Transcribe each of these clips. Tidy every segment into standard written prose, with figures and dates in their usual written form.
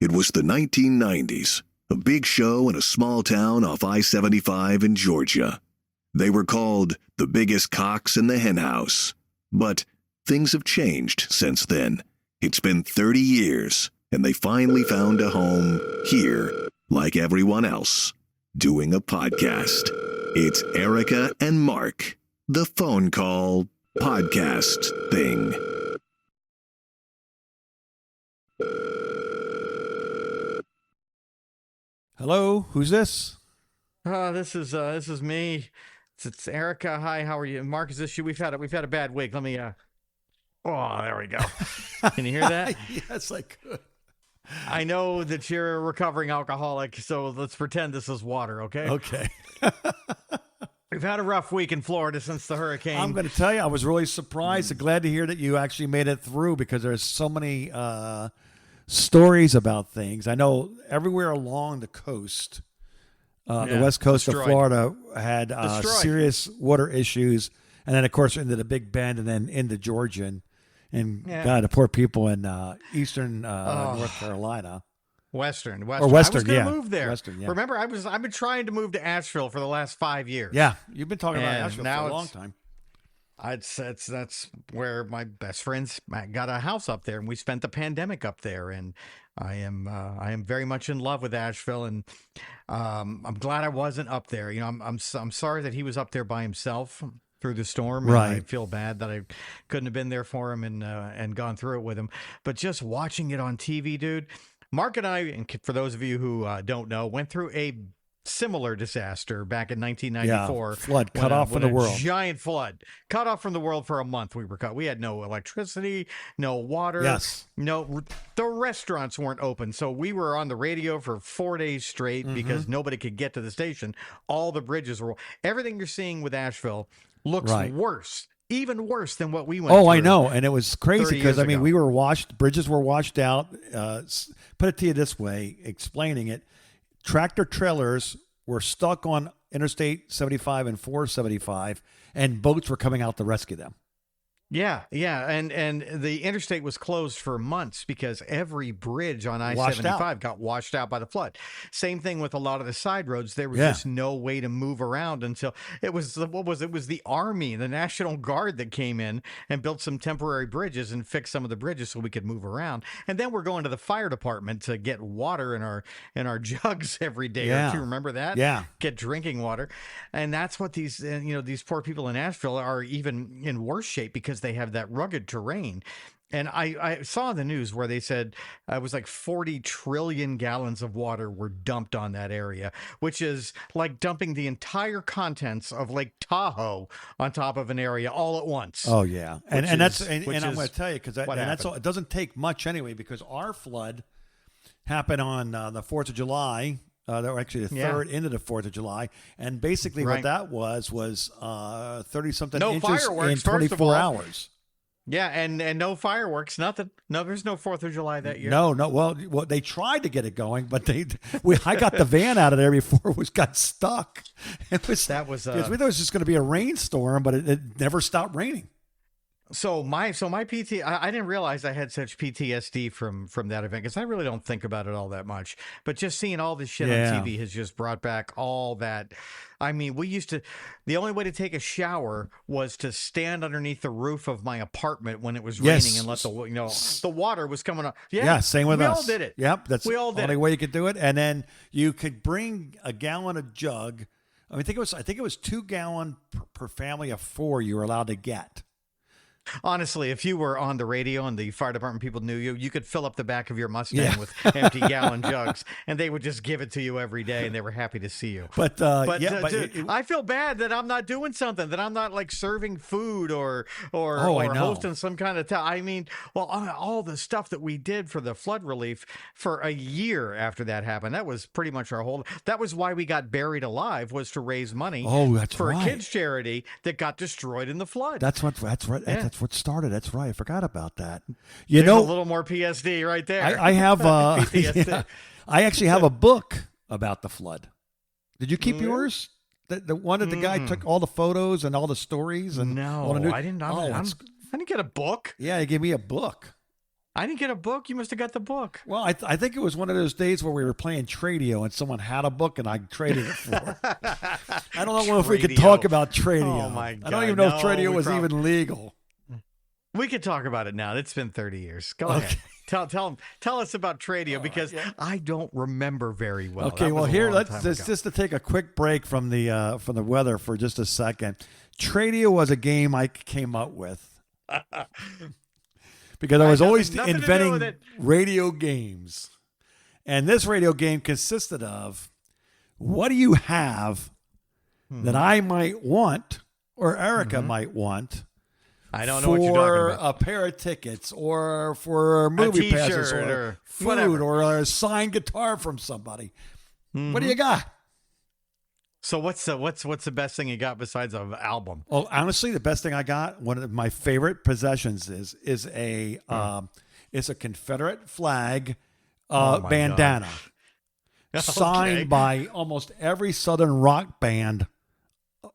It was the 1990s, a big show in a small town off I-75 in Georgia. They were called the biggest cocks in the henhouse. But things have changed since then. It's been 30 years, and they finally found a home here, like everyone else, doing a podcast. It's Erica and Mark, the phone call podcast thing. Hello, who's this? This is me. It's Erica. Hi, how are you? Mark, is this you? We've had a bad week. Let me Oh, there we go. Can you hear that? Yes, I could. I know that you're a recovering alcoholic, so let's pretend this is water, okay? Okay. We've had a rough week in Florida since the hurricane. I'm going to tell you, I was really surprised and glad to hear that you actually made it through, because there's so many stories about things. I know everywhere along the coast, the west coast of Florida had serious water issues. And then, of course, into the Big Bend and then into Georgia. And God, the poor people in eastern North Carolina. Western. Or Western, I was going to move there. Western, yeah. Remember, I've been trying to move to Asheville for the last 5 years. Yeah, you've been talking about Asheville for a long time. That's where my best friends got a house up there, and we spent the pandemic up there. And I am very much in love with Asheville, and I'm glad I wasn't up there. You know, I'm sorry that he was up there by himself through the storm. And right. I feel bad that I couldn't have been there for him and gone through it with him. But just watching it on TV, dude. Mark and I, and for those of you who don't know, went through a similar disaster back in 1994. Yeah, flood, cut off from the world. Giant flood, cut off from the world for a month. We were cut. We had no electricity, no water. Yes. No, the restaurants weren't open. So we were on the radio for 4 days straight because nobody could get to the station. All the bridges were, everything you're seeing with Asheville looks worse. Even worse than what we went through. Oh, I know. And it was crazy because, I mean, ago. Bridges were washed out. Put it to you this way, explaining it. Tractor trailers were stuck on Interstate 75 and 475, and boats were coming out to rescue them. Yeah. And the interstate was closed for months because every bridge on I-75 got washed out by the flood. Same thing with a lot of the side roads. There was just no way to move around until it was the Army, the National Guard that came in and built some temporary bridges and fixed some of the bridges so we could move around. And then we're going to the fire department to get water in our jugs every day. Yeah. Do you remember that? Yeah. Get drinking water. And that's what these poor people in Asheville are even in worse shape because they have that rugged terrain. And I saw in the news where they said it was like 40 trillion gallons of water were dumped on that area, which is like dumping the entire contents of Lake Tahoe on top of an area all at once. Oh, yeah. And I'm going to tell you, because it doesn't take much anyway, because our flood happened on the 4th of July. That were actually the third into the 4th of July. And basically what that was 30-something inches in 24 hours. Yeah, and no fireworks, nothing. No, there's no 4th of July that year. No. Well, they tried to get it going, but I got the van out of there before it got stuck. We thought it was just going to be a rainstorm, but it never stopped raining. So my PT, I didn't realize I had such PTSD from that event because I really don't think about it all that much. But just seeing all this shit on TV has just brought back all that. I mean, the only way to take a shower was to stand underneath the roof of my apartment when it was raining and let the water was coming up. Yeah, same with us. We all did it. Yep, that's we all the did only way you could do it. And then you could bring a gallon of jug. I think it was 2 gallon per family of 4 you were allowed to get. Honestly, if you were on the radio and the fire department people knew you, you could fill up the back of your Mustang with empty gallon jugs, and they would just give it to you every day, and they were happy to see you. But I feel bad that I'm not doing something, that I'm not like serving food or hosting some kind of. I mean, all the stuff that we did for the flood relief for a year after that happened, that was pretty much our whole. That was why we got Buried Alive, was to raise money for a kids charity that got destroyed in the flood. That's right. Yeah. That's what started. That's right. I forgot about that. There's a little more PSD right there. I have I actually have a book about the flood. Did you keep yours? The one that the guy took all the photos and all the stories and no, I didn't. I didn't get a book. Yeah, he gave me a book. I didn't get a book. You must have got the book. Well, I think it was one of those days where we were playing Tradio and someone had a book and I traded it for it. I don't know if we could talk about Tradio. Oh my God. I don't even know if Tradio was even legal. We could talk about it now. It's been 30 years. Go ahead. Tell us about Tradio because I don't remember very well. Okay, well here let's just to take a quick break from the weather for just a second. Tradio was a game I came up with because I was always inventing radio games, and this radio game consisted of what do you have that I might want or Erica might want. I don't know what you're talking about. For a pair of tickets or for movie passes or food whatever. or a signed guitar from somebody. What do you got? So what's the best thing you got besides an album? Well, honestly, the best thing I got, one of my favorite possessions is a Confederate flag bandana signed by almost every Southern rock band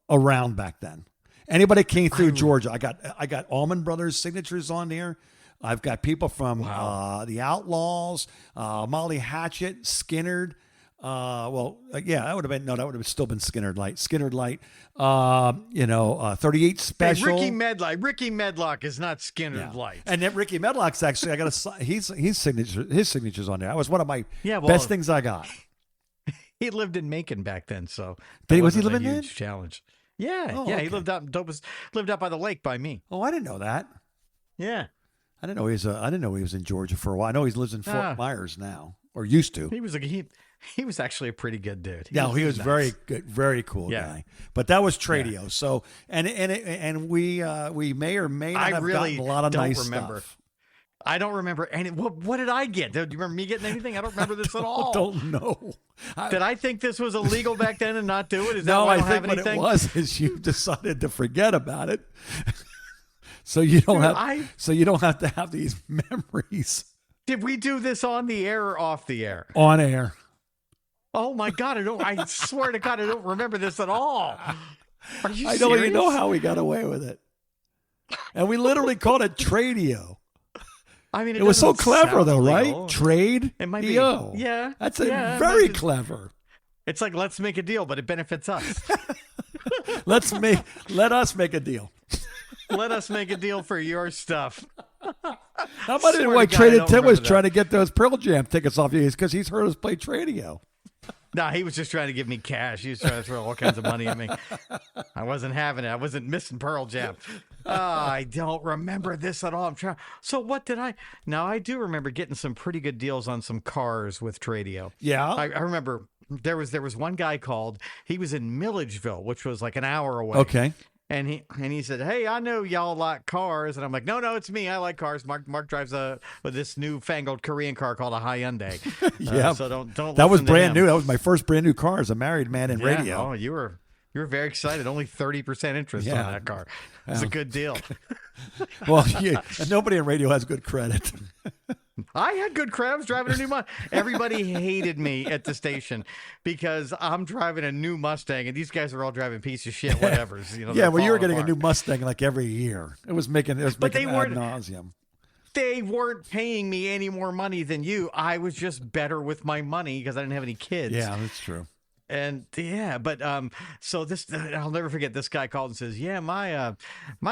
around back then. Anybody came through Georgia, I got Allman Brothers signatures on there. I've got people from the Outlaws, Molly Hatchet, Skynyrd. That would have still been Skynyrd Light. 38 Special. Hey, Ricky Medlock is not Skynyrd Light. And then Ricky Medlock's actually, I got his signatures on there. That was one of my best things I got. He lived in Macon back then, so was he living there? Huge challenge. Yeah, he lived out by the lake by me. Oh, I didn't know that. Yeah, I didn't know he was in Georgia for a while. I know he lives in Fort Myers now, or used to. He was actually a pretty good dude. He was nice. Very good, very cool guy. But that was Tradio. Yeah. So and we may or may not have gotten a lot of nice stuff. I don't remember any. What did I get? Do you remember me getting anything? I don't remember this at all. Don't know. Did I think this was illegal back then and not do it? Is that why I don't have anything? What it was is you decided to forget about it, so you don't have to have these memories. Did we do this on the air or off the air? On air. Oh my God! I swear to God, I don't remember this at all. Are you serious? I don't even know how we got away with it, and we literally called it Tradio. I mean, it was so clever, though, illegal. Right? Trade. It might be. Yeah, that's very clever. It's like let's make a deal, but it benefits us. Let us make a deal. Let us make a deal for your stuff. How about it? Why Traded Tim was trying to get those Pearl Jam tickets off you because he's heard us play Tradio. No, he was just trying to give me cash. He was trying to throw all kinds of money at me. I wasn't having it. I wasn't missing Pearl Jam. I don't remember this at all. So what did I? Now, I do remember getting some pretty good deals on some cars with Tradio. Yeah. I remember there was one guy called. He was in Milledgeville, which was like an hour away. Okay. And he said, "Hey, I know y'all like cars," and I'm like, "No, it's me. I like cars." Mark drives this newfangled Korean car called a Hyundai. Yeah, so don't. That was brand new. That was my first brand new car as a married man in radio. Oh, you were very excited. Only 30% interest on that car. It's a good deal. Well, nobody in radio has good credit. I had good credit. I was driving a new Mustang. Everybody hated me at the station because I'm driving a new Mustang, and these guys are all driving piece of shit, whatever's. You were getting a new Mustang like every year. It was making ad nauseum. They weren't paying me any more money than you. I was just better with my money because I didn't have any kids. Yeah, that's true. And so this, I'll never forget, this guy called and says, "Yeah, my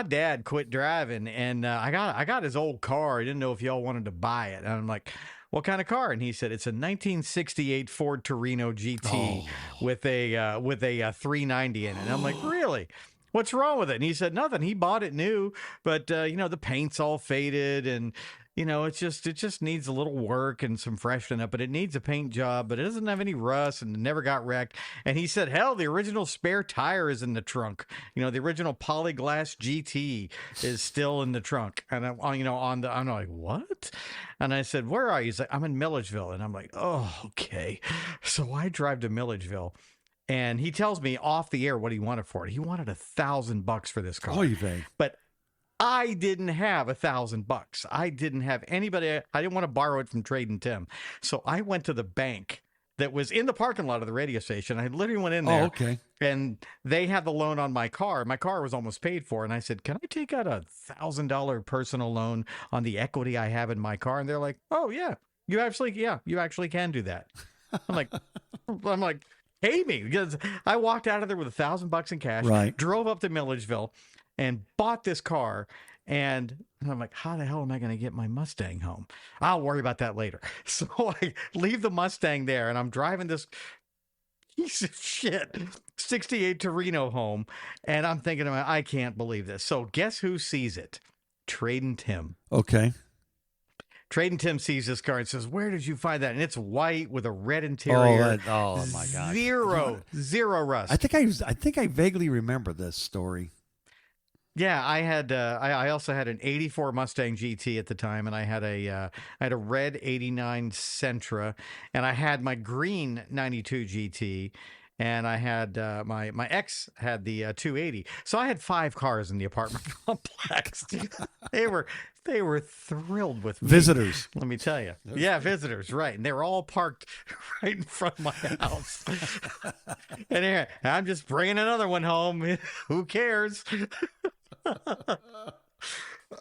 dad quit driving, and I got his old car. I didn't know if y'all wanted to buy it." And I'm like, "What kind of car?" And he said, "It's a 1968 Ford Torino GT with a 390 in it." And I'm like, "Really? What's wrong with it?" And he said, "Nothing. He bought it new, but the paint's all faded and it just needs a little work and some freshening up, but it needs a paint job, but it doesn't have any rust and it never got wrecked." And he said, "Hell, the original spare tire is in the trunk. The original Polyglass GT is still in the trunk." And I'm like, "What?" And I said, "Where are you?" He's like, "I'm in Milledgeville." And I'm like, "Oh, okay." So I drive to Milledgeville. And he tells me off the air what he wanted for it. He wanted $1,000 for this car. Oh, you think? But I didn't have $1,000. I didn't have anybody. I didn't want to borrow it from Trading Tim. So I went to the bank that was in the parking lot of the radio station. I literally went in there. Oh, okay. And they had the loan on my car. My car was almost paid for. And I said, can I take out a $1,000 personal loan on the equity I have in my car? And they're like, oh, yeah, you actually can do that. I'm like, pay me. Because I walked out of there with $1,000 in cash, right. Drove up to Milledgeville and bought this car. And I'm like, how the hell am I going to get my Mustang home? I'll worry about that later. So I leave the Mustang there and I'm driving this piece of shit 68 Torino home. And I'm thinking, I can't believe this. So guess who sees it? Trading Tim. Okay. Trading Tim sees this car and says, where did you find that? And it's white with a red interior. Oh my God. Zero rust. I think I vaguely remember this story. Yeah, I had. I also had an '84 Mustang GT at the time, and I had a red '89 Sentra, and I had my green '92 GT, and I had my ex had the 280. So I had 5 cars in the apartment complex. They were thrilled with me. Visitors. Let me tell you. Yeah, visitors, right. And they were all parked right in front of my house. And here, I'm just bringing another one home. Who cares?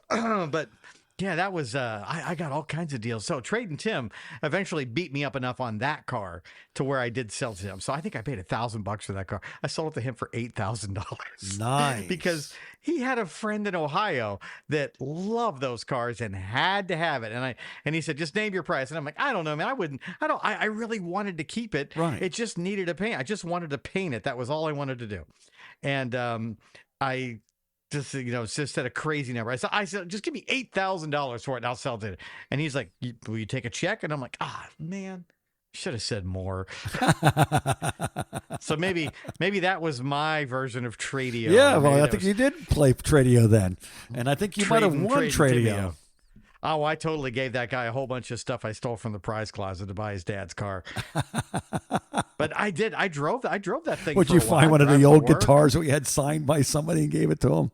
But yeah, that was I got all kinds of deals. So Trading Tim eventually beat me up enough on that car to where I did sell to him. So I think I paid $1,000 for that car. I sold it to him for $8,000. Nice. Because he had a friend in Ohio that loved those cars and had to have it. And he said, just name your price. And I'm like, I don't know, man. I really wanted to keep it. Right. It just needed a paint. I just wanted to paint it. That was all I wanted to do. And I just said a crazy number. I said, just give me $8,000 for it and I'll sell it. And he's like, will you take a check? And I'm like, man, should have said more. So maybe that was my version of Tradio. Yeah, well, I think you did play Tradio then. And I think you might have won Tradio. Oh, I totally gave that guy a whole bunch of stuff I stole from the prize closet to buy his dad's car. But I did. I drove that thing. Would you find one of the old guitars that we had signed by somebody and gave it to him?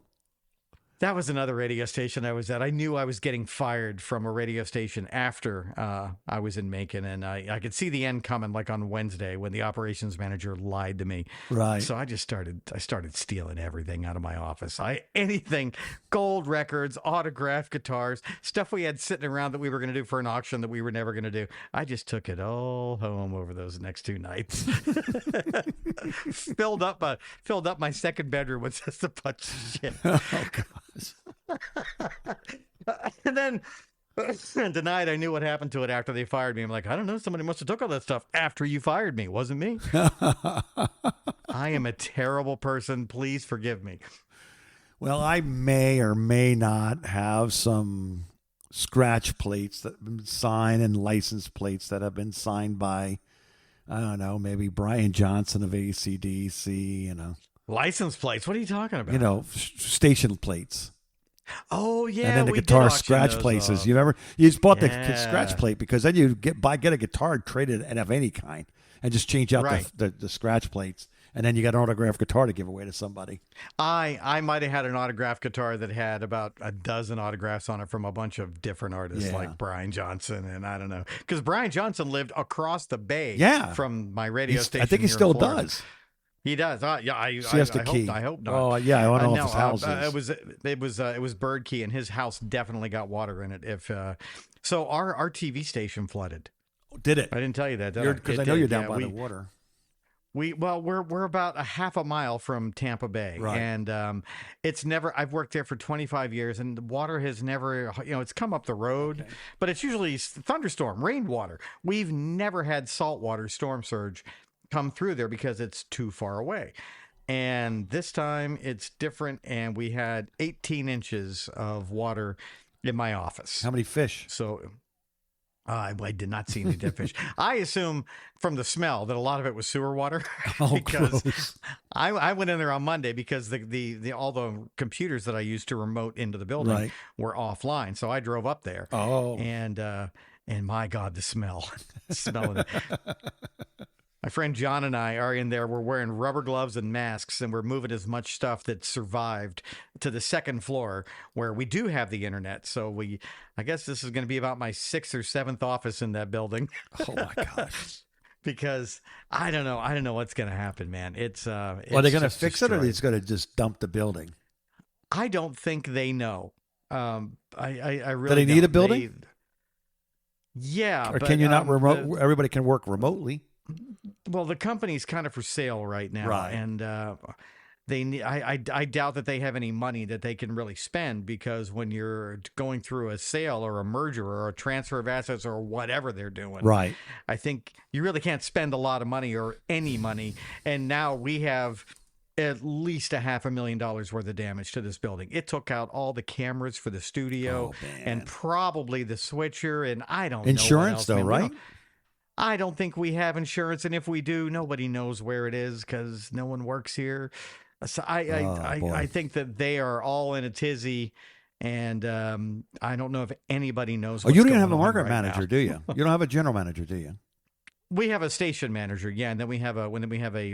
That was another radio station I was at. I knew I was getting fired from a radio station after I was in Macon, and I could see the end coming, like on Wednesday when the operations manager lied to me. Right. So I started stealing everything out of my office. Anything, gold records, autographed guitars, stuff we had sitting around that we were going to do for an auction that we were never going to do. I just took it all home over those next 2 nights. filled up my second bedroom with just a bunch of shit. Oh, God. And then tonight I knew what happened to it after they fired me. I'm like, I don't know. Somebody must have took all that stuff after you fired me. It wasn't me. I am a terrible person. Please forgive me. Well, I may or may not have some scratch plates that have been signed and license plates that have been signed by, I don't know, maybe Brian Johnson of AC/DC, License plates? What are you talking about? Station plates. Oh, yeah. And then the guitar scratch places. You just bought the scratch plate because then you get a guitar traded and of any kind and just change out the scratch plates. And then you got an autographed guitar to give away to somebody. I might have had an autographed guitar that had about a dozen autographs on it from a bunch of different artists like Brian Johnson. And I don't know. Because Brian Johnson lived across the bay from my radio station. I think he still does. He does. I hope not. Oh, yeah. I don't know if his house is. It was Bird Key, and his house definitely got water in it. So our TV station flooded. Did it? I didn't tell you that. Because I know you're down by the water. We're about a half a mile from Tampa Bay, right. And it's never. I've worked there for 25 years, and the water has never. It's come up the road, but it's usually thunderstorm, rainwater. We've never had saltwater storm surge come through there because it's too far away. And this time it's different, and we had 18 inches of water in my office. How many fish? So I did not see any dead fish. I assume from the smell that a lot of it was sewer water. Because gross. I went in there on Monday because all the computers that I used to remote into the building were offline. So I drove up there. Oh. And my God, the smell. Smelling it. My friend John and I are in there. We're wearing rubber gloves and masks, and we're moving as much stuff that survived to the second floor where we do have the internet. So I guess this is going to be about my 6th or 7th office in that building. Oh, my gosh. because I don't know what's going to happen, man. It's are they going to fix it, or are they destroyed. just going to just dump the building? I don't think they know. I really Do they need a don't. building? Yeah, Or but, can you not remote? Everybody can work remotely. well, the company's kind of for sale right now, Right. and I doubt that they have any money that they can really spend, because when you're going through a sale or a merger or a transfer of assets or whatever they're doing, Right. I think you really can't spend a lot of money or any money. And now we have at least $500,000 worth of damage to this building. It took out all the cameras for the studio and probably the switcher, and I don't know what Insurance, else, though, man. right? I don't think we have insurance, and if we do, nobody knows where it is because no one works here. So I think that they are all in a tizzy, and I don't know if anybody knows. Oh, you don't what's even have a going on market right manager, now. do you? You don't have a general manager, do you? We have a station manager, yeah, and then we have a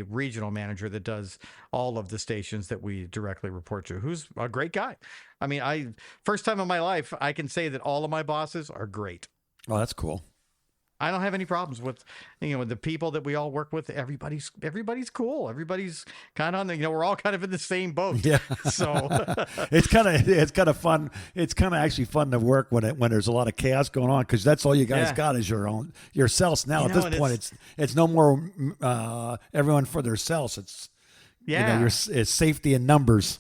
regional manager that does all of the stations that we directly report to, who's a great guy. I mean, first time in my life, I can say that all of my bosses are great. Oh, that's cool. I don't have any problems with, the people that we all work with. Everybody's cool. Everybody's kind of on the, we're all kind of in the same boat. Yeah. So it's kind of fun. It's kind of actually fun to work when there's a lot of chaos going on, because that's all you guys Yeah. got is yourselves now. At this and point, it's no more everyone for themselves. It's yeah. it's safety in numbers.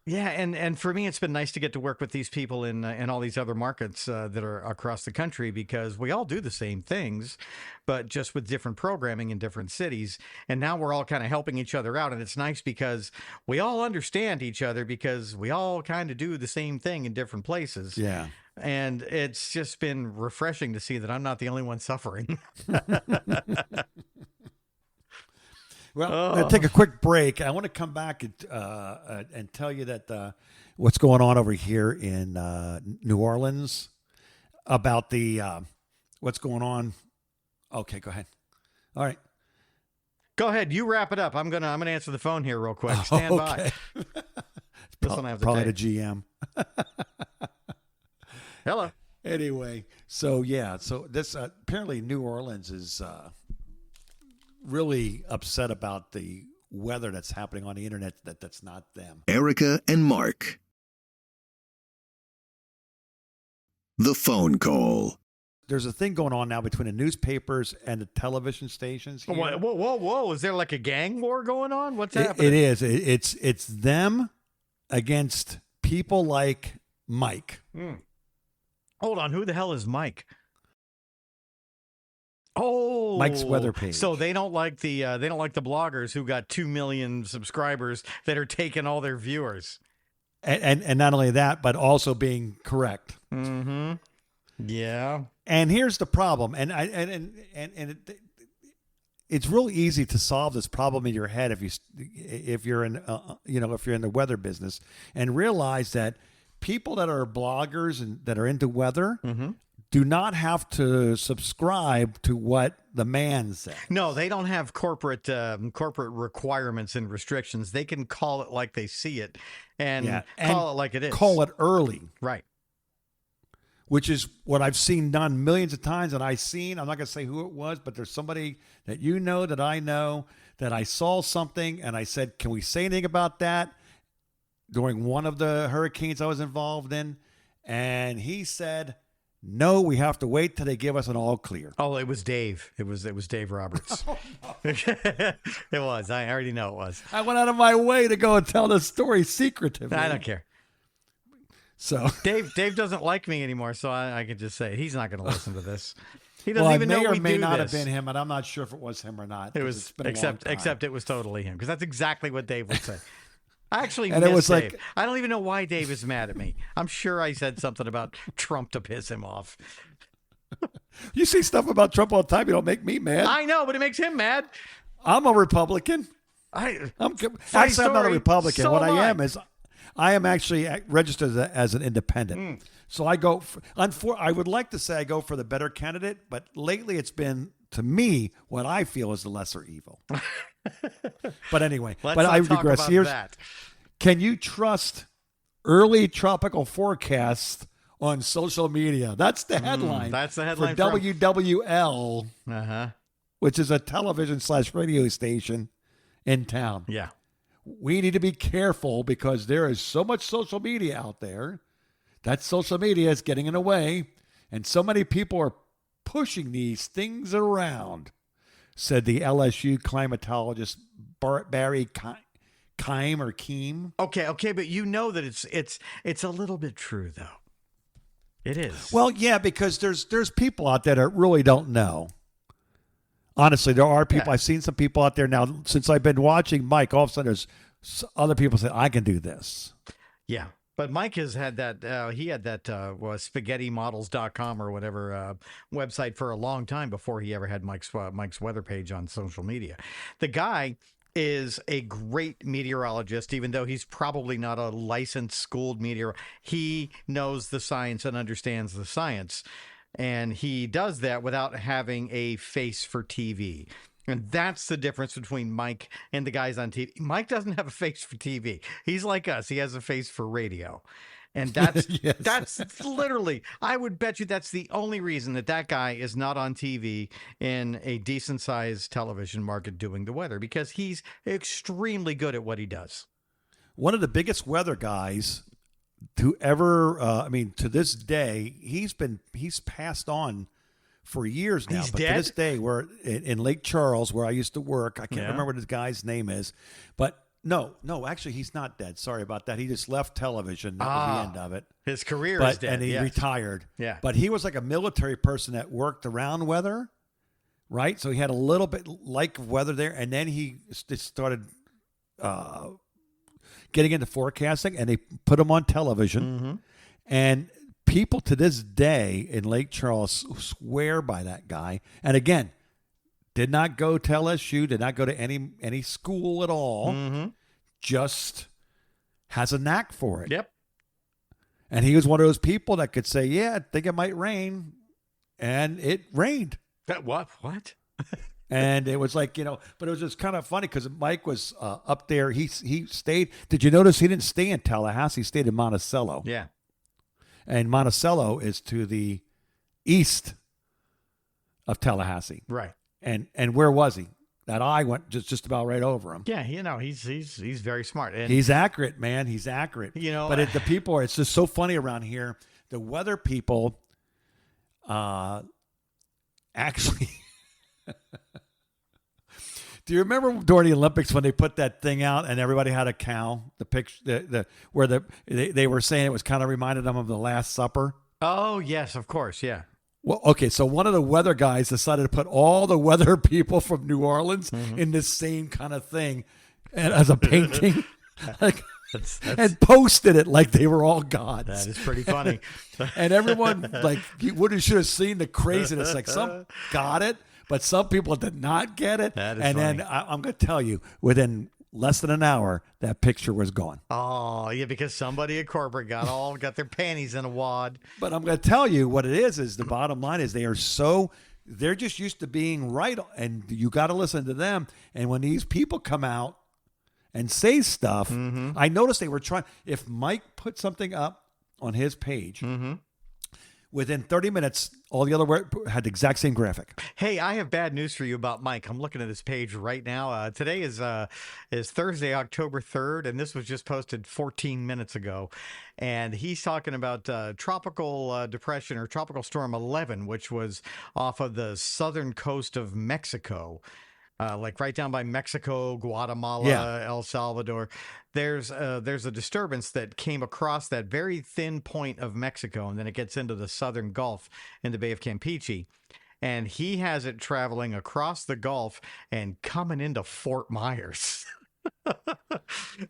Yeah, and for me, it's been nice to get to work with these people in all these other markets that are across the country, because we all do the same things, but just with different programming in different cities. And now we're all kind of helping each other out, and it's nice because we all understand each other, because we all kind of do the same thing in different places. Yeah. And it's just been refreshing to see that I'm not the only one suffering. Well, I'm going to take a quick break. I want to come back and tell you that what's going on over here in New Orleans about the what's going on. Okay, go ahead. All right. Go ahead, you wrap it up. I'm gonna answer the phone here real quick. Stand by. This one I have to Probably take. the GM. Hello. Anyway, so this apparently New Orleans is really upset about the weather that's happening on the internet that's not them. Erica and Mark. The phone call. There's a thing going on now between the newspapers and the television stations here. Whoa. Is there like a gang war going on? What's happening? It is. It's them against people like Mike. Hold on. Who the hell is Mike? Oh, Mike's weather page. So they don't like the bloggers who got 2 million subscribers that are taking all their viewers. And not only that, but also being correct. Mm-hmm. Yeah. And here's the problem. It's real easy to solve this problem in your head if you're in the weather business, and realize that people that are bloggers and that are into weather do not have to subscribe to what the man says. No, they don't have corporate requirements and restrictions. They can call it like they see it, and call it like it is. Call it early. Right. Which is what I've seen done millions of times. And I'm not going to say who it was, but there's somebody that that I know, that I saw something and I said, can we say anything about that during one of the hurricanes I was involved in? And he said, no, we have to wait till they give us an all clear. Oh, it was Dave. It was Dave Roberts. It was. I already know it was. I went out of my way to go and tell the story secretively. I don't care. So Dave doesn't like me anymore, so I can just say he's not going to listen to this. He doesn't even know we do this. It may or may not have been him, and I'm not sure if it was him or not. It was, except it was totally him, because that's exactly what Dave would say. I actually And miss it was Dave. like- I don't even know why Dave is mad at me. I'm sure I said something about Trump to piss him off. You see stuff about Trump all the time. You don't make me mad. I know, but it makes him mad. I'm a Republican. I'm not a Republican. So what am I I. am is I am actually registered as an independent. So I go I would like to say I go for the better candidate, but lately it's been, to me, what I feel is the lesser evil. But anyway, Let's but not I talk digress. about that. Can you trust early tropical forecasts on social media? That's the headline. That's the headline for from- WWL. Uh-huh. which is a television/radio station in town. Yeah. We need to be careful because there is so much social media out there. That social media is getting in the way, and so many people are pushing these things around, said the LSU climatologist Barry Keim. Okay, but you know that it's a little bit true though. It is. Well, yeah, because there's people out there that really don't know. Honestly, there are people. Yeah. I've seen some people out there now since I've been watching Mike. All of a sudden, there's other people say, I can do this. Yeah. But Mike has had that, he had that spaghettimodels.com or whatever website for a long time before he ever had Mike's weather page on social media. The guy is a great meteorologist, even though he's probably not a licensed, schooled meteorologist. He knows the science and understands the science. And he does that without having a face for TV. And that's the difference between Mike and the guys on TV. Mike doesn't have a face for TV. He's like us. He has a face for radio. And that's yes. That's literally, I would bet you that's the only reason that guy is not on TV in a decent sized television market doing the weather, because he's extremely good at what he does. One of the biggest weather guys to ever, to this day, he's passed on for years now. He's but dead? To this day, we're in Lake Charles, where I used to work. I can't remember what his guy's name is, but no, actually, he's not dead. Sorry about that. He just left television. That was the end of it. His career is dead. And he retired. Yeah. But he was like a military person that worked around weather, right? So he had a little bit like weather there, and then he started getting into forecasting, and they put him on television. Mm-hmm. And people to this day in Lake Charles swear by that guy. And again, did not go to LSU, did not go to any school at all. Mm-hmm. Just has a knack for it. Yep. And he was one of those people that could say, yeah, I think it might rain. And it rained. What? And it was like, but it was just kind of funny because Mike was up there. He stayed. Did you notice he didn't stay in Tallahassee? He stayed in Monticello. Yeah. And Monticello is to the east of Tallahassee. Right. And where was he? That eye went just about right over him. Yeah, he's very smart. And he's accurate, man. He's accurate. But the people it's just so funny around here. The weather people actually do you remember during the Olympics when they put that thing out and everybody had a cow? The picture, where they were saying it was kind of reminded them of the Last Supper. Oh yes, of course, yeah. Well, okay, so one of the weather guys decided to put all the weather people from New Orleans in this same kind of thing, and as a painting, and posted it like they were all gods. That is pretty funny. And everyone should have seen the craziness. Like some got it. But some people did not get it. That is and funny. Then I'm going to tell you, within less than an hour, that picture was gone. Oh, yeah, because somebody at corporate got their panties in a wad. But I'm going to tell you what it is the bottom line is they're just used to being right, and you got to listen to them. And when these people come out and say stuff, I noticed they were trying, if Mike put something up on his page, within 30 minutes, all the other had the exact same graphic. Hey, I have bad news for you about Mike. I'm looking at his page right now. Today is Thursday, October 3rd, and this was just posted 14 minutes ago. And he's talking about tropical depression or tropical storm 11, which was off of the southern coast of Mexico. Like right down by Mexico, Guatemala, El Salvador. There's a disturbance that came across that very thin point of Mexico, and then it gets into the southern Gulf in the Bay of Campeche. And he has it traveling across the Gulf and coming into Fort Myers.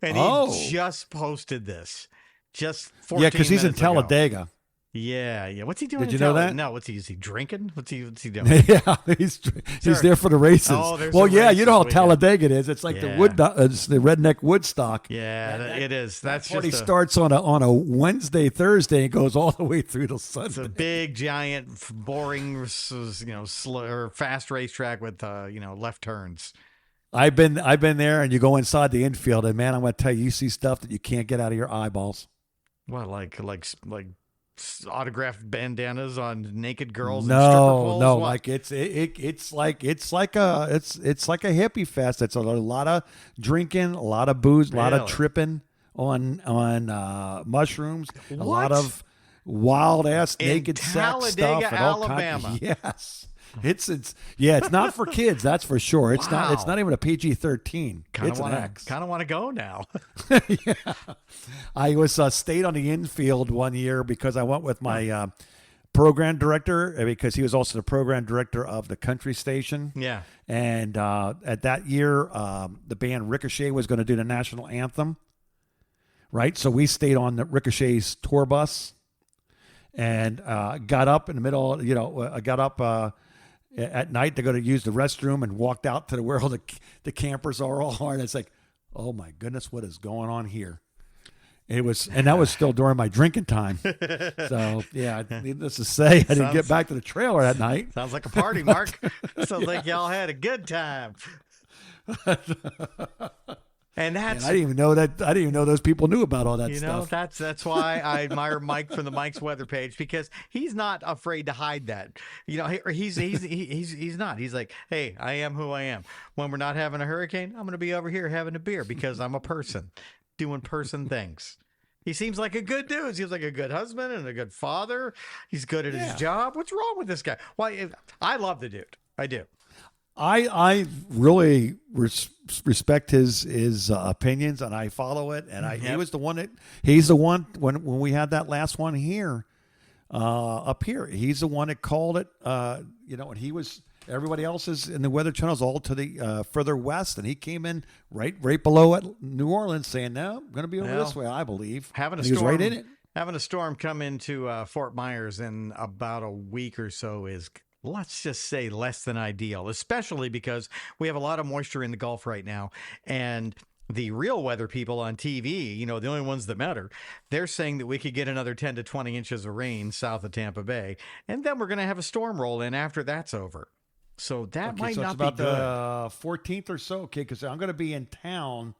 And he just posted this. Just 14 minutes because he's in Talladega. Yeah. What's he doing? Did you know that? No. Is he drinking? What's he doing? Yeah, he's there for the races. Oh, there's well, the yeah, races. You know how Talladega is. It's like it's the redneck Woodstock. Yeah, it is. That's just party starts on a Wednesday, Thursday, and goes all the way through till Sunday. It's a big, giant, boring, fast racetrack with left turns. I've been there, and you go inside the infield, and man, I'm going to tell you, you see stuff that you can't get out of your eyeballs. What, like autographed bandanas on naked girls and stripper poles? No, like it's like a hippie fest. It's a lot of drinking, a lot of booze, a lot of tripping on mushrooms, a lot of wild ass naked sex stuff and all Alabama. Yes. It's not for kids, that's for sure. It's not even a PG-13. It's an X. Kind of want to go now. Yeah. I was stayed on the infield one year because I went with my program director, because he was also the program director of the country station. Yeah. And at that year, the band Ricochet was going to do the national anthem. Right? So we stayed on the Ricochet's tour bus and got up in the middle, I got up at night to go to use the restroom and walked out to where all the campers are all hard. It's like, oh my goodness, what is going on here? That was still during my drinking time. So yeah, needless to say, I didn't get back to the trailer that night. Sounds like a party, Mark. Sounds like y'all had a good time. And I didn't even know that. I didn't even know those people knew about all that stuff. That's why I admire Mike from the Mike's Weather page, because he's not afraid to hide that. He's not. He's like, hey, I am who I am. When we're not having a hurricane, I'm going to be over here having a beer because I'm a person doing person things. He seems like a good dude. He seems like a good husband and a good father. He's good at his job. What's wrong with this guy? Why? I love the dude. I do. I really respect his opinions, and I follow it. And he's the one when we had that last one here, up here. He's the one that called it. And he was, everybody else is in the Weather Channel's all to the further west, and he came in right below at New Orleans, saying, "No, I'm going to be over this way." I believe having a storm. He was right in it. Having a storm come into Fort Myers in about a week or so is, let's just say, less than ideal, especially because we have a lot of moisture in the Gulf right now. And the real weather people on TV, the only ones that matter, they're saying that we could get another 10 to 20 inches of rain south of Tampa Bay. And then we're going to have a storm roll in after that's over. So that might not be good. It's about the 14th or so, okay, because I'm going to be in town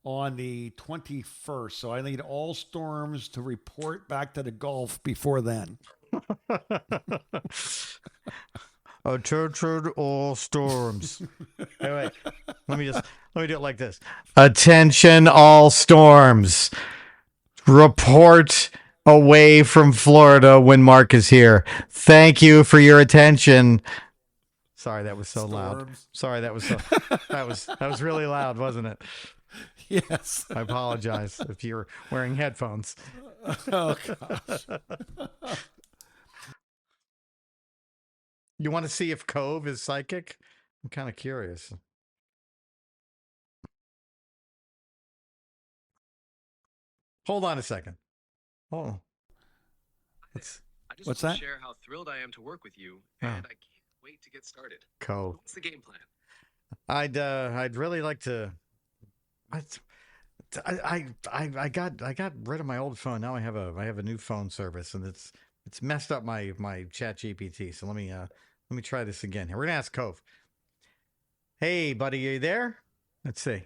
on the 21st. So I need all storms to report back to the Gulf before then. Attention all storms. Wait. Let me do it like this. Attention all storms. Report away from Florida when Mark is here. Thank you for your attention. Sorry, that was so loud. Sorry, that was really loud, wasn't it? Yes. I apologize if you're wearing headphones. Oh gosh. You want to see if Cove is psychic? I'm kind of curious. Hold on a second. Oh. I just What's want that? to share how thrilled I am to work with you, and I can't wait to get started. Cove. What's the game plan? I'd really like to. I got rid of my old phone. Now I have a new phone service, and it's messed up my ChatGPT. So let me try this again. We're gonna ask Cove. Hey, buddy, are you there? Let's see.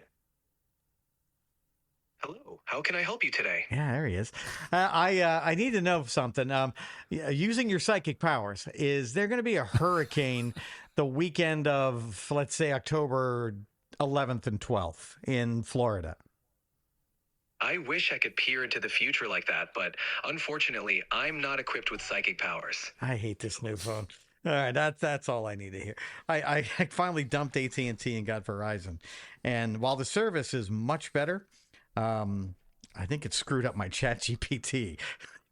Hello. How can I help you today? Yeah, there he is. I need to know something. Using your psychic powers, is there going to be a hurricane the weekend of, let's say, October 11th and 12th in Florida? I wish I could peer into the future like that, but unfortunately, I'm not equipped with psychic powers. I hate this new phone. All right, that's all I need to hear. I finally dumped AT&T and got Verizon, and while the service is much better, I think it screwed up my ChatGPT.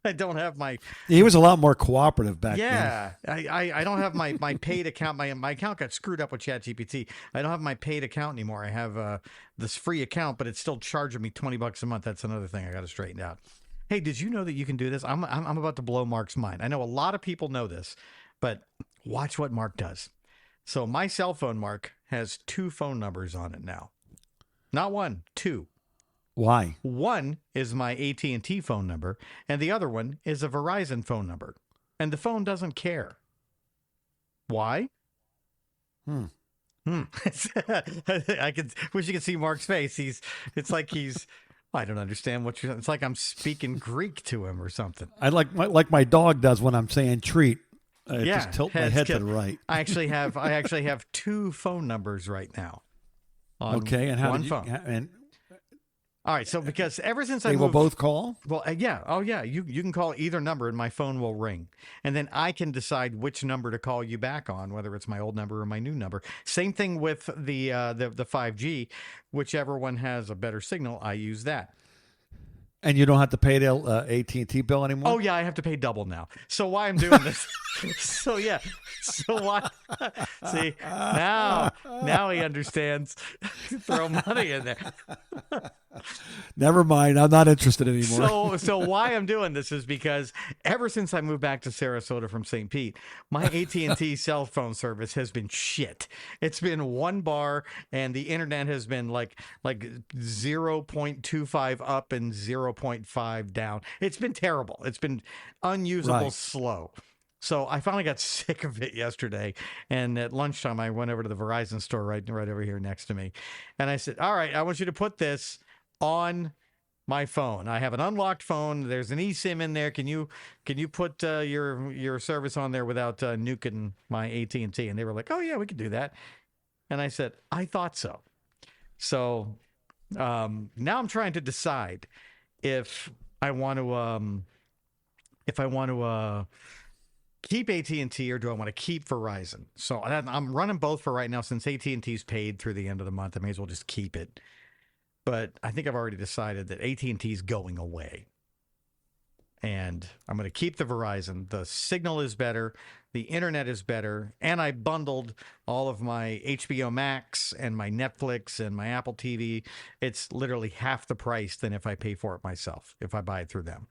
I don't have my. He was a lot more cooperative back then. Yeah, I don't have my paid account. My account got screwed up with ChatGPT. I don't have my paid account anymore. I have this free account, but it's still charging me $20 a month. That's another thing I got to straighten out. Hey, did you know that you can do this? I'm about to blow Mark's mind. I know a lot of people know this, but watch what Mark does. So my cell phone, Mark, has 2 phone numbers on it now. Not 1, 2. Why? One is my AT&T phone number, and the other one is a Verizon phone number. And the phone doesn't care. Why? I wish you could see Mark's face. It's like he's I don't understand what you're. It's like I'm speaking Greek to him or something. I like my dog does when I'm saying treat. I Yeah, just tilt my head to the right. I actually have 2 phone numbers right now. On Okay, and how one did you? phone. And All right, so because ever since I they will moved, both call. well, yeah, oh yeah, you can call either number and my phone will ring, and then I can decide which number to call you back on, whether it's my old number or my new number. Same thing with the 5G, whichever one has a better signal, I use that. And you don't have to pay the AT&T bill anymore? Oh yeah, I have to pay double now. So why I'm doing this? So why? See, now he understands. Throw money in there. Never mind. I'm not interested anymore. So why I'm doing this is because ever since I moved back to Sarasota from St. Pete, my AT&T cell phone service has been shit. It's been 1 bar, and the internet has been like 0.25 up and 0.5 down. It's been terrible. It's been unusable, slow. So I finally got sick of it yesterday, and at lunchtime I went over to the Verizon store right over here next to me, and I said, "All right, I want you to put this on my phone. I have an unlocked phone. There's an eSIM in there. Can you put your service on there without nuking my AT&T?" And they were like, "Oh yeah, we can do that." And I said, "I thought so." So now I'm trying to decide if I want to keep AT&T or do I want to keep Verizon? So I'm running both for right now since AT&T's paid through the end of the month. I may as well just keep it. But I think I've already decided that AT&T's going away. And I'm going to keep the Verizon. The signal is better. The internet is better. And I bundled all of my HBO Max and my Netflix and my Apple TV. It's literally half the price than if I pay for it myself, if I buy it through them.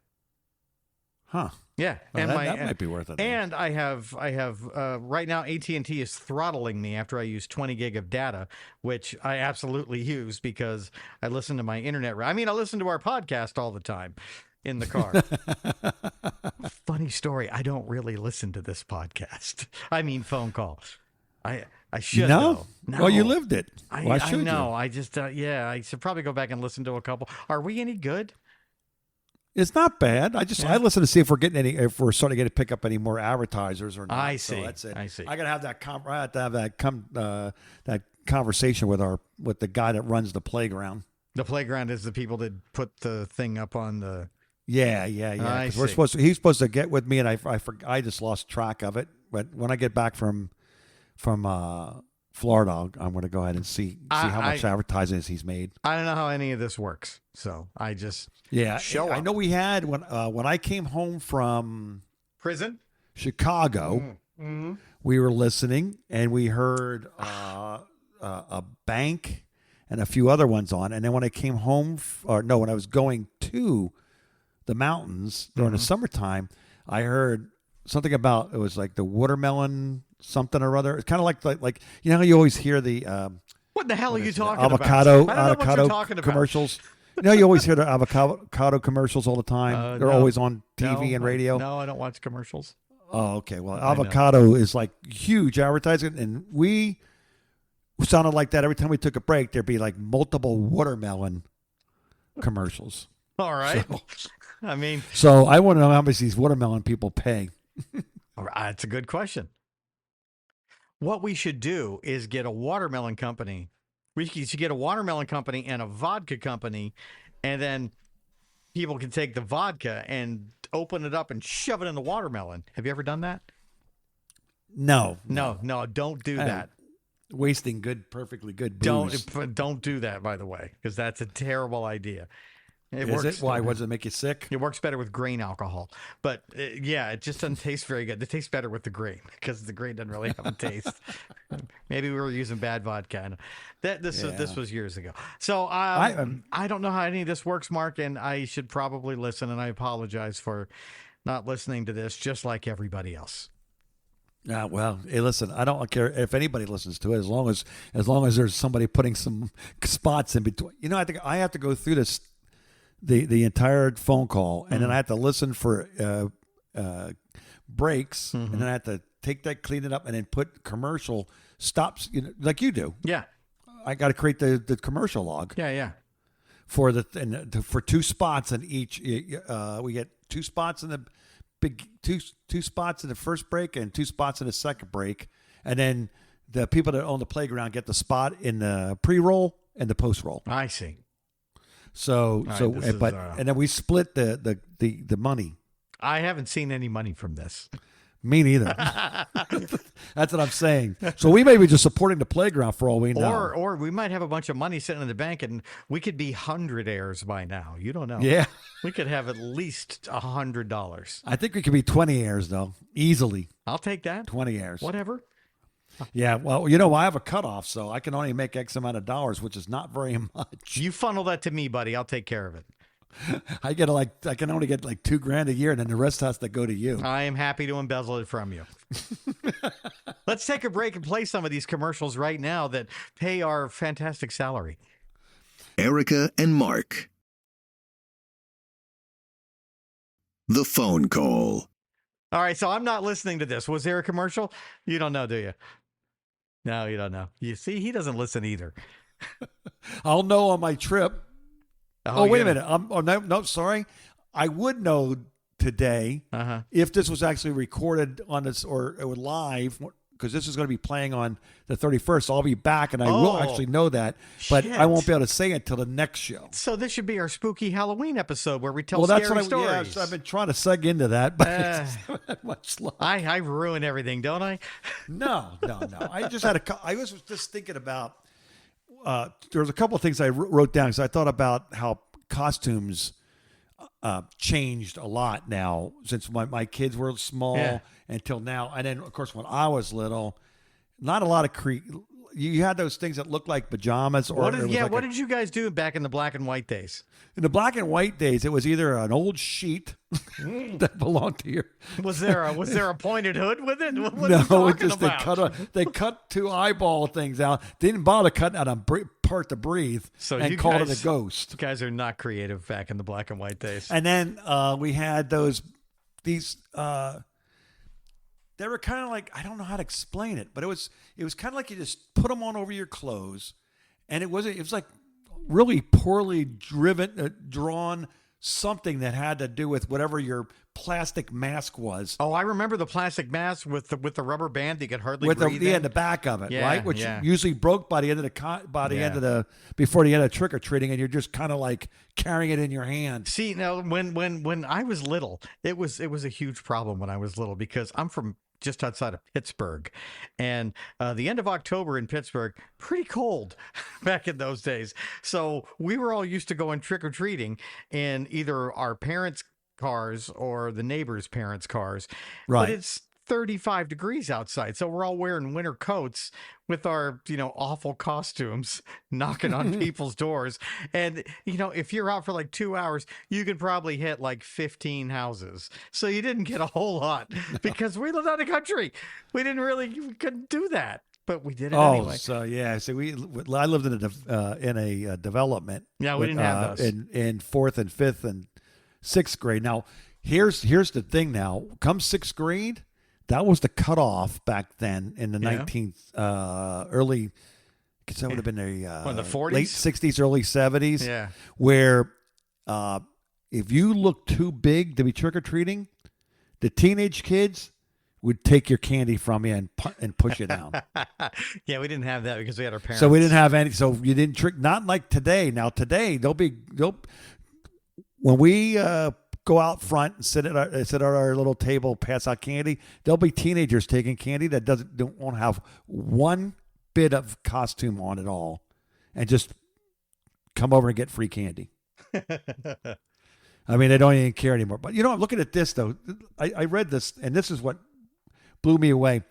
Huh. Yeah, well, that might be worth it. And I have right now AT&T is throttling me after I use 20 gig of data, which I absolutely use because I listen to my internet. I mean, I listen to our podcast all the time in the car. Funny story. I don't really listen to this podcast. I mean, phone call. I should know. No. Well, you lived it. Why should I know. you? I just I should probably go back and listen to a couple. Are we any good? It's not bad. I listen to see if we're starting to pick up any more advertisers or not. I see. So that's it. I see. I gotta have that conversation with the guy that runs the playground. The playground is the people that put the thing up on the. Yeah. He's supposed to get with me, and I just lost track of it. But when I get back from Florida, I'm going to go ahead and see how much advertising he's made. I don't know how any of this works, so I just show up. I know we had when I came home from prison, Chicago. Mm-hmm. We were listening, and we heard a bank and a few other ones on. And then when I came home, when I was going to the mountains during the summertime, I heard something about it was like the watermelon something or other. It's kind of like you know how you always hear the what the hell are you talking avocado about? I don't know what you're talking commercials. You know, you always hear the avocado commercials all the time. They're always on TV and radio. No, I don't watch commercials. Oh, okay. Well, avocado is like huge advertising, and we sounded like that every time we took a break. There'd be like multiple watermelon commercials. All right. I mean, so I want to know how much these watermelon people pay. That's a good question. What we should do is get a watermelon company. We should get a watermelon company and a vodka company, and then people can take the vodka and open it up and shove it in the watermelon. Have you ever done that? No, don't do that. Wasting perfectly good booze. Don't do that, by the way, because that's a terrible idea. Why? Does it make you sick? It works better with grain alcohol. But it just doesn't taste very good. It tastes better with the grain because the grain doesn't really have a taste. Maybe we were using bad vodka. This was years ago. So I don't know how any of this works, Mark, and I should probably listen, and I apologize for not listening to this just like everybody else. Well, hey, listen, I don't care if anybody listens to it as long as there's somebody putting some spots in between. You know, I think I have to go through this the entire phone call, and then I have to listen for breaks, and then I have to take that, clean it up, and then put commercial stops, like you do. Yeah. I got to create the commercial log. Yeah. for for 2 spots in each. We get 2 spots in the two spots in the first break and 2 spots in the second break, and then the people that own the playground get the spot in the pre-roll and the post-roll. I see. So and then we split the money. I haven't seen any money from this. Me neither. That's what I'm saying. So we may be just supporting the playground for all we know. Or we might have a bunch of money sitting in the bank and we could be 100 heirs by now. You don't know. Yeah. We could have at least $100. I think we could be 20 heirs, though. Easily. I'll take that. 20 heirs. Whatever. Yeah. Well, I have a cutoff, so I can only make X amount of dollars, which is not very much. You funnel that to me, buddy. I'll take care of it. I can only get like $2,000 a year, and then the rest has to go to you. I am happy to embezzle it from you. Let's take a break and play some of these commercials right now that pay our fantastic salary. Erica and Mark. The phone call. All right, so I'm not listening to this. Was there a commercial? You don't know, do you? No, you don't know. You see, he doesn't listen either. I'll know on my trip. Wait a minute. No, sorry. I would know today if this was actually recorded on this or it was live, because this is going to be playing on the 31st. So I'll be back, and I will actually know that, but shit. I won't be able to say it until the next show. So this should be our spooky Halloween episode where we tell scary stories. Yeah, I've been trying to seg into that, but it's not that much luck. I ruin everything, don't I? No. I was just thinking about. There was a couple of things I wrote down because I thought about how costumes changed a lot now since my kids were small until now. And then, of course, when I was little, not a lot of you had those things that looked like pajamas. Or what did you guys do back in the black and white days? In the black and white days, it was either an old sheet that belonged to your. Was there a pointed hood with it? What are you talking about? They cut 2 eyeball things out. They didn't bother cutting out a part to breathe, and called it a ghost. You guys are not creative back in the black and white days. And then we had these. They were kind of like, I don't know how to explain it, but it was kind of like you just put them on over your clothes, and it was like really poorly drawn something that had to do with whatever your plastic mask was. Oh, I remember the plastic mask with the rubber band that you could hardly breathe in. The back of it, right? Which usually broke by the end of before the end of trick or treating, and you're just kind of like carrying it in your hand. See, now when I was little, it was a huge problem when I was little because I'm from just outside of Pittsburgh, and the end of October in Pittsburgh, pretty cold back in those days. So we were all used to going trick-or-treating in either our parents' cars or the neighbors' parents' cars. Right. But it's 35 degrees outside, so we're all wearing winter coats with our awful costumes, knocking on people's doors. And if you're out for like 2 hours, you could probably hit like 15 houses. So you didn't get a whole lot because we lived out of the country. We couldn't do that, but we did it anyway. Oh, so yeah. So I lived in a development. Yeah, we didn't have those in 4th and 5th and 6th grade. Now here's the thing. Now come 6th grade. That was the cutoff back then in the 19th, early, because that would have been the 40s? Late 60s, early 70s. Yeah. Where if you look too big to be trick-or-treating, the teenage kids would take your candy from you and push you down. Yeah, we didn't have that because we had our parents. So we didn't have any. So you didn't trick. Not like today. Now today when we go out front and sit at our little table, pass out candy, there'll be teenagers taking candy that won't have one bit of costume on at all, and just come over and get free candy. I mean, they don't even care anymore. But I'm looking at this though. I read this, and this is what blew me away.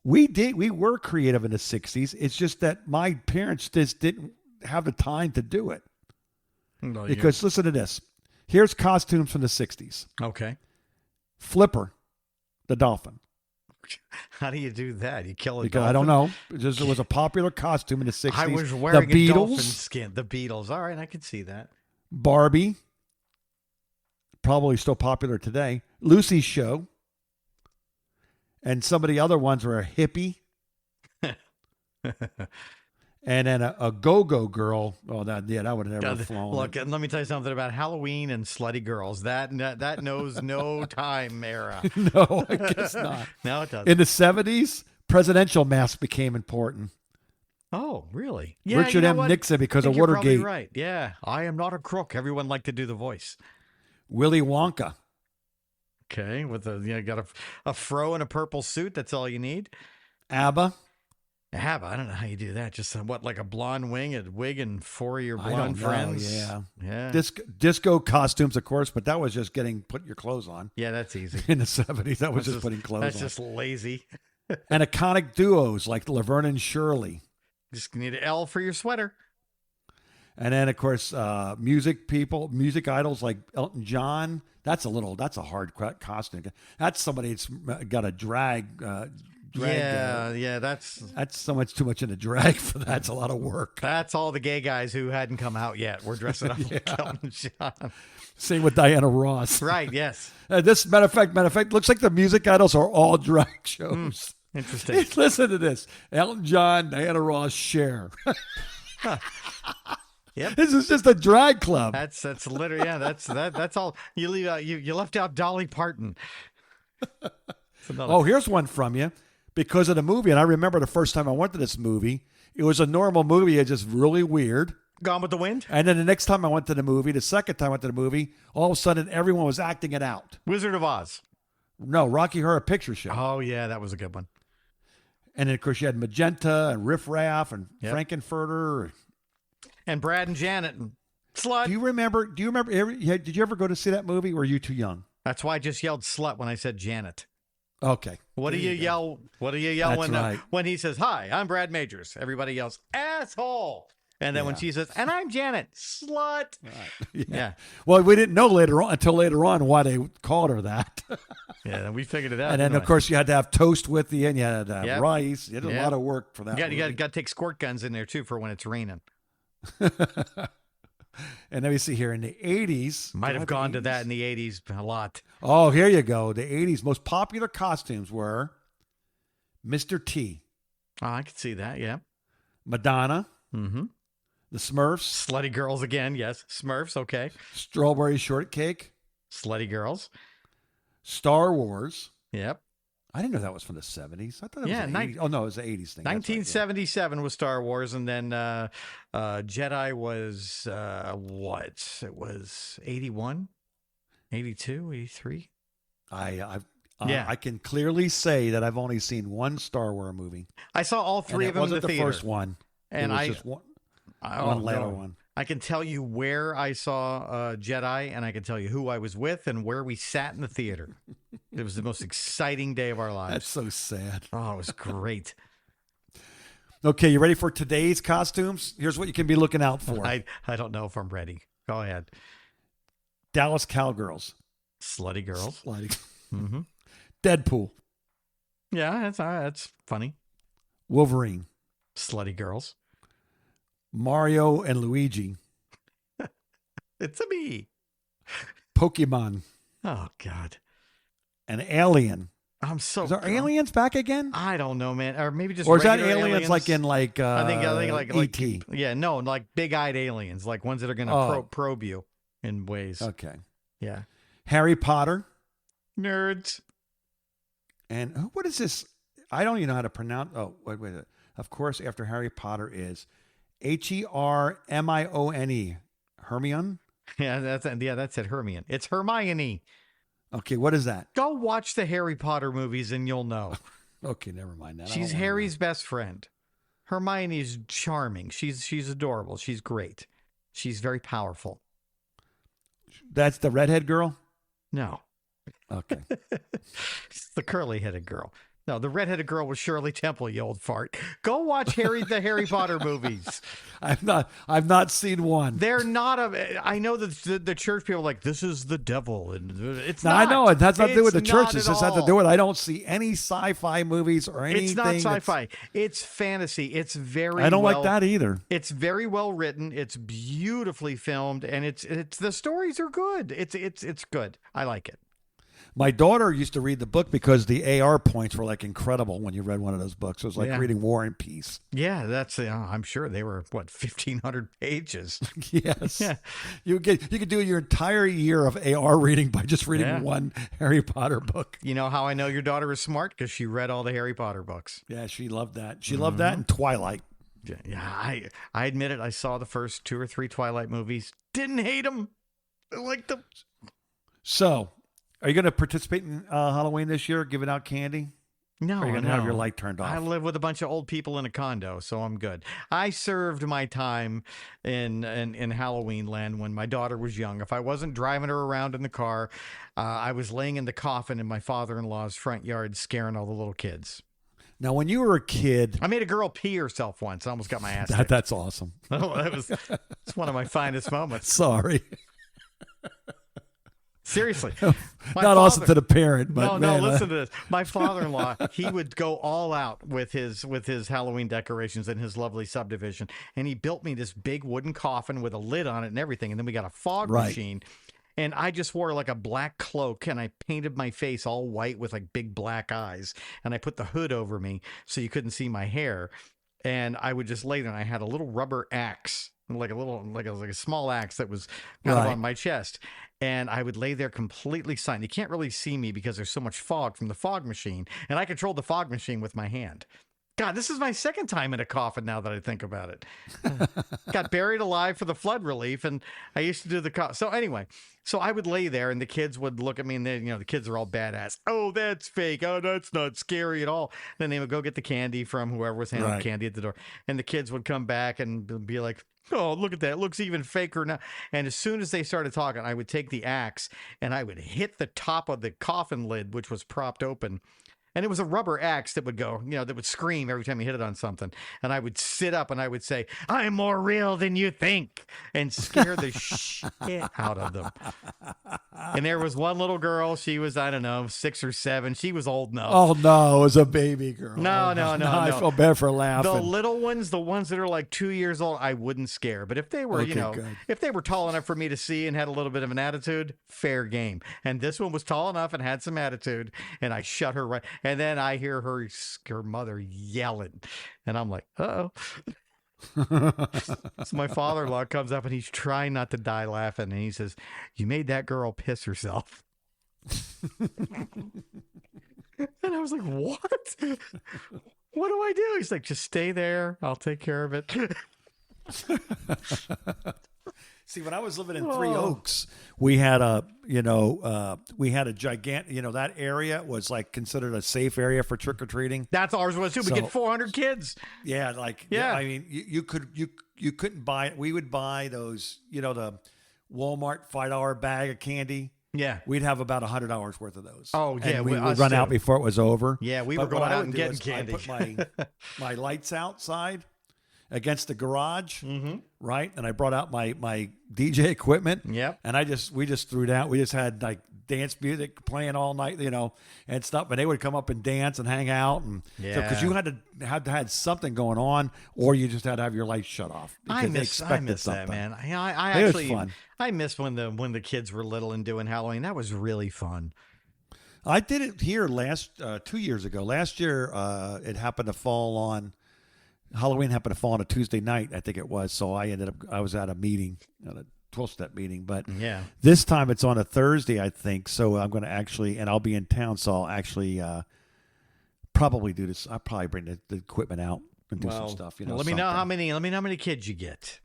We were creative in the 60s. It's just that my parents just didn't have the time to do it. No, because listen to this. Here's costumes from the 60s. Okay. Flipper, the dolphin. How do you do that? You kill a because dolphin? I don't know. It was a popular costume in the 60s. I was wearing the Beatles, a dolphin skin. The Beatles. All right, I can see that. Barbie, probably still popular today. Lucy's Show. And some of the other ones were a hippie. And then a go-go girl. Oh, that would have never flown. Look, and let me tell you something about Halloween and slutty girls. That knows no time era. No, I guess not. No, it doesn't. In the 70s, presidential masks became important. Oh, really? Yeah, Richard M. Nixon because of Watergate. You're right. Yeah, I am not a crook. Everyone liked to do the voice. Willy Wonka. Okay, with got a fro and a purple suit. That's all you need. ABBA. ABBA. I don't know how you do that. Just like a blonde wig and four of your blonde friends. Yeah. Disco costumes, of course, but that was just put your clothes on. Yeah, that's easy. In the 70s, that was just putting clothes on. That's just lazy. And iconic duos like Laverne and Shirley. Just need an L for your sweater. And then, of course, music idols like Elton John. That's a hard costume. That's somebody that's got a drag. That's too much in a drag for that. That's a lot of work. That's all the gay guys who hadn't come out yet. We're dressing up like Elton John. Same with Diana Ross. Right, yes. This, matter of fact, looks like the music idols are all drag shows. Interesting. Listen to this. Elton John, Diana Ross, Cher. Yep. This is just a drag club. That's literally, that's all. You leave out, you left out Dolly Parton. Here's one from you. Because of the movie, and I remember the first time I went to this movie, it was a normal movie, it's just really weird. Gone with the Wind? And then the next time I went to the movie, the second time I went to the movie, all of a sudden everyone was acting it out. Wizard of Oz. No, Rocky Horror Picture Show. Oh, yeah, that was a good one. And then, of course, you had Magenta and Riff Raff and Frankenfurter. And Brad and Janet and Slut. Do you remember? Did you ever go to see that movie, or were you too young? That's why I just yelled slut when I said Janet. Okay. What do you yell? What do you yell when he says, "Hi, I'm Brad Majors"? Everybody yells, "Asshole!" And then when she says, "And I'm Janet," slut. Right. Yeah. Well, we didn't know until later on why they called her that. Yeah, we figured it out. And then, of course, you had to have toast with you, and you had to have rice. You had a lot of work for that. You got to take squirt guns in there too for when it's raining. And let me see here in the 80s. Might have gone to that in the 80s a lot. Oh, here you go. The 80s most popular costumes were Mr. T. Oh, I could see that, yeah. Madonna. Mm-hmm. The Smurfs. Slutty girls again, yes. Smurfs, okay. Strawberry Shortcake. Slutty girls. Star Wars. Yep. I didn't know that was from the 70s. I thought it was the 80s. Oh, no, it was the 80s thing. 1977 was Star Wars, and then Jedi was, what? It was 81? 82? 83? I can clearly say that I've only seen one Star Wars movie. I saw all three of them in the theater. It wasn't the first one. And it was just one later one. I can tell you where I saw Jedi, and I can tell you who I was with and where we sat in the theater. It was the most exciting day of our lives. That's so sad. Oh, it was great. Okay, you ready for today's costumes? Here's what you can be looking out for. I don't know if I'm ready. Go ahead. Dallas Cowgirls. Slutty girls. Mm-hmm. Deadpool. Yeah, that's funny. Wolverine. Slutty girls. Mario and Luigi. It's a me. Pokemon. Oh, God. An Alien. I'm so. Is there aliens back again? I don't know, man. Or maybe just. Or is that aliens like in I think like E.T. Yeah, no, like big-eyed aliens, like ones that are going to probe you in ways. Okay. Yeah. Harry Potter. Nerds. And what is this? I don't even know how to pronounce. Oh, wait. Of course, after Harry Potter is Hermione. Hermione? Yeah, that's it. Hermione. It's Hermione. Okay, what is that? Go watch the Harry Potter movies and you'll know. Okay, never mind that. She's Harry's best friend. Hermione's charming. She's adorable. She's great. She's very powerful. That's the redhead girl? No. Okay. It's the curly-headed girl. No, the redheaded girl was Shirley Temple, you old fart. Go watch the Harry Potter movies. I've not seen one. They're not I know that the church people are like, this is the devil, and it's not. I know it has nothing to do with the church. It just has to do with I don't see any sci-fi movies or anything. It's not sci-fi. It's fantasy. It's very. I don't like that either. It's very well written. It's beautifully filmed, and it's the stories are good. It's good. I like it. My daughter used to read the book because the AR points were like incredible when you read one of those books. It was like reading War and Peace. Yeah, that's. I'm sure they were 1,500 pages. Yes. Yeah. You could do your entire year of AR reading by just reading one Harry Potter book. You know how I know your daughter is smart? Because she read all the Harry Potter books. Yeah, she loved that. She loved that and Twilight. Yeah, I admit it. I saw the first 2 or 3 Twilight movies. Didn't hate them. I liked them. So, are you going to participate in Halloween this year, giving out candy? No, or are you going to have your light turned off? I live with a bunch of old people in a condo, so I'm good. I served my time in Halloween land when my daughter was young. If I wasn't driving her around in the car, I was laying in the coffin in my father-in-law's front yard scaring all the little kids. Now, when you were a kid, I made a girl pee herself once. I almost got my ass. That's awesome. It's one of my finest moments. Sorry. Seriously. Not awesome to the parent, but no, listen to this. My father-in-law, he would go all out with his Halloween decorations in his lovely subdivision, and he built me this big wooden coffin with a lid on it and everything, and then we got a fog machine. And I just wore like a black cloak, and I painted my face all white with like big black eyes, and I put the hood over me so you couldn't see my hair. And I would just lay there, and I had a little rubber axe, like a small axe that was kind of on my chest. And I would lay there completely silent. You can't really see me because there's so much fog from the fog machine, and I controlled the fog machine with my hand. God, this is my second time in a coffin now that I think about it. Got buried alive for the flood relief, and I used to do the So anyway, so I would lay there, and the kids would look at me, and the kids are all badass. Oh, that's fake. Oh, that's not scary at all. Then they would go get the candy from whoever was handing candy at the door, and the kids would come back and be like, oh, look at that. It looks even faker now. And as soon as they started talking, I would take the axe, and I would hit the top of the coffin lid, which was propped open. And it was a rubber axe that would go, that would scream every time you hit it on something. And I would sit up and I would say, I'm more real than you think, and scare the shit out of them. And there was one little girl. She was, I don't know, 6 or 7. She was old enough. Oh, no. It was a baby girl. No. I feel bad for laughing. The little ones, the ones that are like 2 years old, I wouldn't scare. But if they were, if they were tall enough for me to see and had a little bit of an attitude, fair game. And this one was tall enough and had some attitude, and I shut her right. And then I hear her mother yelling, and I'm like, uh-oh. So my father-in-law comes up, and he's trying not to die laughing, and he says, you made that girl piss herself. And I was like, what? What do I do? He's like, just stay there. I'll take care of it. See, when I was living in Three Oaks, we had a gigantic, that area was like considered a safe area for trick or treating. That's ours was too. We get 400 kids. Yeah, I mean, you couldn't buy. We would buy those, the Walmart $5 bag of candy. Yeah, we'd have about $100 worth of those. Oh yeah, and we would run out before it was over. Yeah, we were going out and getting candy. I put my lights outside against the garage, right? And I brought out my DJ equipment. Yep. And we just threw down. We just had like dance music playing all night, and stuff. And they would come up and dance and hang out, and because you had to have something going on, or you just had to have your lights shut off. I miss that, man. I actually, was fun. I miss when the kids were little and doing Halloween. That was really fun. I did it here 2 years ago. Last year, it happened to fall on. Halloween happened to fall on a Tuesday night, I think it was. So I was at a meeting, at a 12-step meeting. But this time it's on a Thursday, I think. So I'm going to and I'll be in town. So I'll actually probably do this. I'll probably bring the equipment out and do some stuff. Let me know how many kids you get.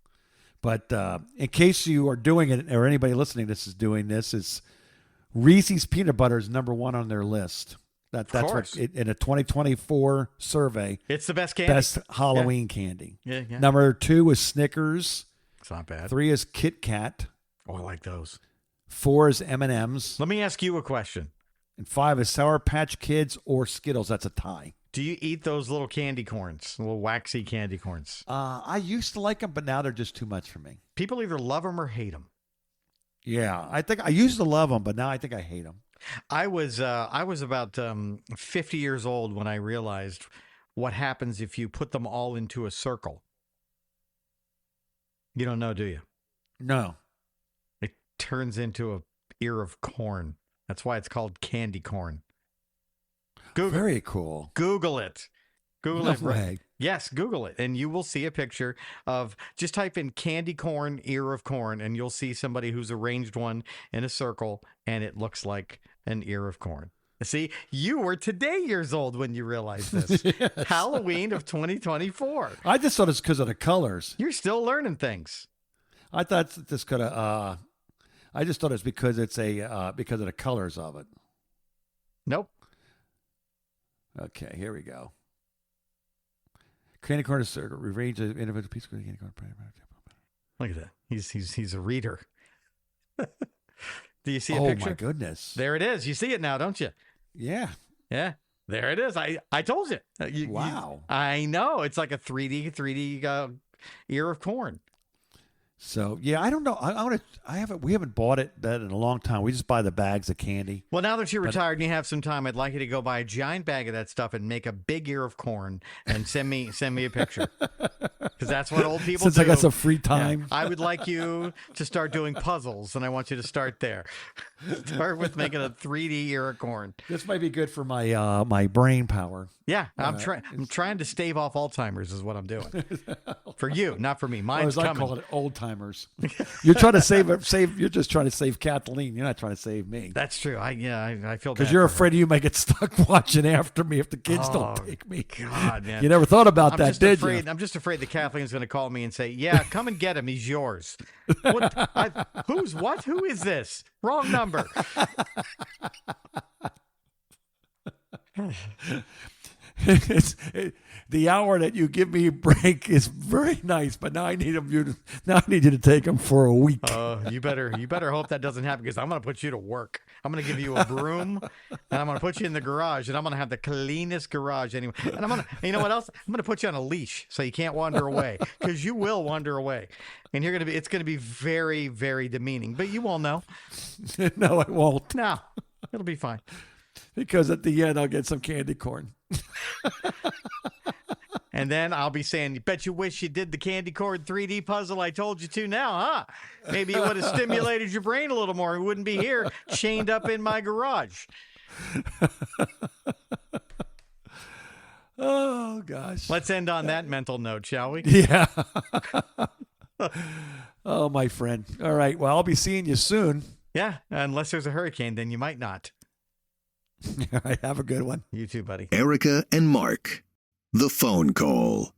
But in case you are doing it, or anybody listening to this is doing this, is Reese's Peanut Butter is number 1 on their list. That's what in a 2024 survey. It's the best candy. Best Halloween candy. Yeah. Number 2 is Snickers. It's not bad. 3 is Kit Kat. Oh, I like those. 4 is M&M's. Let me ask you a question. And 5 is Sour Patch Kids or Skittles. That's a tie. Do you eat those little candy corns, little waxy candy corns? I used to like them, but now they're just too much for me. People either love them or hate them. Yeah, I think I used to love them, but now I think I hate them. I was about 50 years old when I realized what happens if you put them all into a circle. You don't know, do you? No. It turns into a ear of corn. That's why it's called candy corn. Google. Very cool. Google it. Google No it. way. Yes, Google it, and you will see a picture of, just type in candy corn, ear of corn, and you'll see somebody who's arranged one in a circle, and it looks like an ear of corn. See, you were today years old when you realized this. Yes. Halloween of 2024. I just thought it's because of the colors. You're still learning things. I thought this could have. I just thought it's because it's because of the colors of it. Nope. Okay, here we go. Candy corn is circle. Rearrange the individual piece of candy corn. Look at that. He's a reader. Do you see a Oh picture? my goodness! There it is. You see it now, don't you? Yeah. Yeah. There it is. I told you. Wow. I know. It's like a 3D ear of corn. So yeah, I don't know. We haven't bought that in a long time. We just buy the bags of candy. Well, now that you're retired and you have some time, I'd like you to go buy a giant bag of that stuff and make a big ear of corn and send me a picture, because that's what old people Since do. I got some free time. Yeah. I would like you to start doing puzzles, and I want you to start there. Start with making a 3D ear of corn. This might be good for my my brain power. Yeah, I'm trying to stave off Alzheimer's is what I'm doing. For you, not for me. Mine's As I coming. call it, old timers. You're trying to save. You're just trying to save Kathleen. You're not trying to save me. That's true. I feel bad Because you're for her. afraid you might get stuck watching after me if the kids don't take me. God, man. You never thought about I'm that, just did afraid, you? I'm just afraid that Kathleen's going to call me and say, "Yeah, come and get him. He's yours." What? Who's what? Who is this? Wrong number. The hour that you give me a break is very nice, but now I need you to take them for a week. You better hope that doesn't happen, because I'm going to put you to work. I'm going to give you a broom, and I'm going to put you in the garage, and I'm going to have the cleanest garage anyway. And you know what else? I'm going to put you on a leash so you can't wander away, because you will wander away, and it's going to be very, very demeaning. But you won't know. No, I won't. No, it'll be fine. Because at the end, I'll get some candy corn. And then I'll be saying, "You bet you wish you did the candy corn 3D puzzle I told you to now, huh? Maybe it would have stimulated your brain a little more. We wouldn't be here chained up in my garage." Oh, gosh. Let's end on that mental note, shall we? Yeah. Oh, my friend. All right. Well, I'll be seeing you soon. Yeah, unless there's a hurricane, then you might not. All right. Have a good one. You too, buddy. Erica and Mark. The phone call.